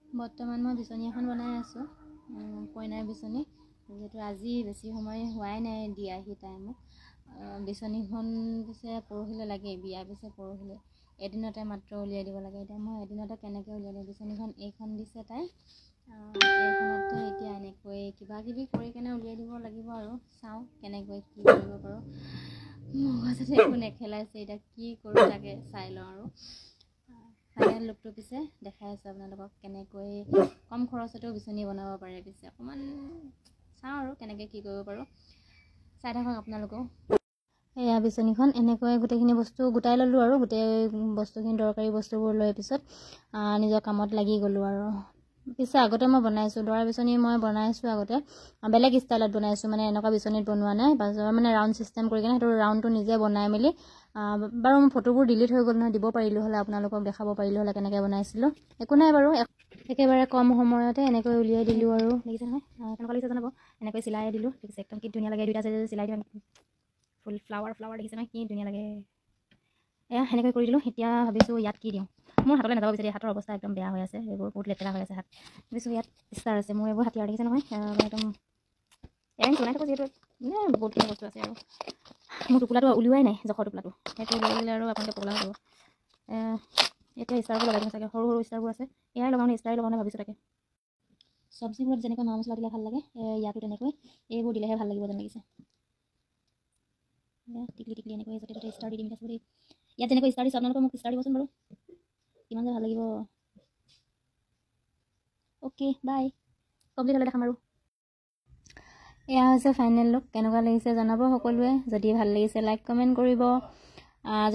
বৰ্তমান মই বিচনী এখন বনাই আছোঁ, কইনাৰ বিচনী। যিহেতু আজি বেছি সময় হোৱাই নাই দিয়াহি টাইমত। বিচনীখন পিছে পৰহিলৈ লাগে, বিয়া পিছে পৰহিলৈ। এদিনতে মাত্ৰ উলিয়াই দিব লাগে। এতিয়া মই এদিনতে কেনেকৈ উলিয়াই দিওঁ? বিচনীখন এইখন দিছে তাই, এইখনতে এতিয়া এনেকৈ কিবা কিবি কৰি কেনে উলিয়াই দিব লাগিব আৰু। চাওঁ কেনেকৈ কি কৰিব পাৰোঁ। মগজতে একো নেখেলাইছে, এতিয়া কি কৰোঁ তাকে চাই লওঁ আৰু। ফাইনেল লুকটো পিছে দেখাই আছোঁ আপোনালোকক, কেনেকৈ কম খৰচতেও বিচনী বনাব পাৰে। পিছে অকণমান চাওঁ আৰু কেনেকৈ কি কৰিব পাৰোঁ, চাই থাকক আপোনালোকেও। এয়া বিচনীখন এনেকৈ গোটেইখিনি বস্তু গোটাই ল'লোঁ আৰু গোটেই বস্তুখিনি দৰকাৰী বস্তুবোৰ লৈ পিছত নিজৰ কামত লাগি গ'লোঁ আৰু। পিছে আগতে মই বনাইছোঁ দৰা বিচনী, মই বনাইছোঁ আগতে বেলেগ ষ্টাইলত বনাইছোঁ, মানে এনেকুৱা বিচনীত বনোৱা নাই। মানে ৰাউণ্ড ছিষ্টেম কৰি কিনে সেইটো ৰাউণ্ডটো নিজে বনাই মেলি বাৰু মোৰ ফটোবোৰ ডিলিট হৈ গ'ল নহয়, দিব পাৰিলোঁ হ'লে, আপোনালোকক দেখাব পাৰিলোঁ হ'লে কেনেকৈ বনাইছিলোঁ। একো নাই বাৰু, একেবাৰে কম সময়তে এনেকৈ উলিয়াই দিলোঁ আৰু। দেখিছে নহয় কেনেকুৱা লাগিছে জনাব। এনেকৈ চিলাই দিলোঁ, দেখিছে একদম কি ধুনীয়া লাগে। দুইটা চাইডে চিলাই দিওঁ, ফুল ফ্লাৱাৰ দেখিছে নহয়, কি ধুনীয়া লাগে। এয়া সেনেকৈ কৰি দিলোঁ। এতিয়া ভাবিছোঁ ইয়াত কি দিওঁ। মোৰ হাতলৈ নাযাব বিচাৰি, হাতৰ অৱস্থা একদম বেয়া হৈ আছে, এইবোৰ বহুত লেতেৰা হৈ আছে হাত। ভাবিছোঁ ইয়াত ষ্টাৰ আছে, মোৰ এইবোৰ হাতীয়াৰ দেখিছে নহয়, একদম এয়াৰিং বনাই থাকোঁ যিহেতু বহুতখিনি বস্তু আছে আৰু। মোৰ টোপোলাটো উলিওৱাই নাই, জখৰ টোপোলাটো, সেইটো উলিয়াই দিলে আৰু আপোনালোকে পগলা হৈ যাব। এতিয়া ষ্টাৰবোৰ লগাই দিওঁ চাগে, সৰু সৰু ষ্টাৰবোৰ আছে, এয়াই লগাওঁ নে ষ্টাৰে লগাওঁ নে ভাবিছোঁ তাকে। চব্জিবোৰত যেনেকৈ মা মছলা দিলে ভাল লাগে, ইয়াতো তেনেকৈ এইবোৰ দিলেহে ভাল লাগিব যেন লাগিছে। টিকলি টিকলি এনেকৈ য'তে ত'তে ষ্টাৰ দি দিম। ইয়াত যেনেকৈ ষ্টাৰ দিছোঁ, আপোনালোকে মোক ষ্টাৰ দিবচোন বাৰু, কিমান যে ভাল লাগিব। অ'কে বাই, কমপ্লিট হ'লে দেখাম আৰু। এয়া হৈছে ফাইনেল লুক, কেনেকুৱা লাগিছে জনাব সকলোৱে। যদি ভাল লাগিছে লাইক কমেণ্ট কৰিব।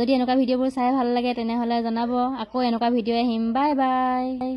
যদি এনেকুৱা ভিডিঅ'বোৰ চাই ভাল লাগে তেনেহ'লে জনাব, আকৌ এনেকুৱা ভিডিঅ' আহিম। Bye bye.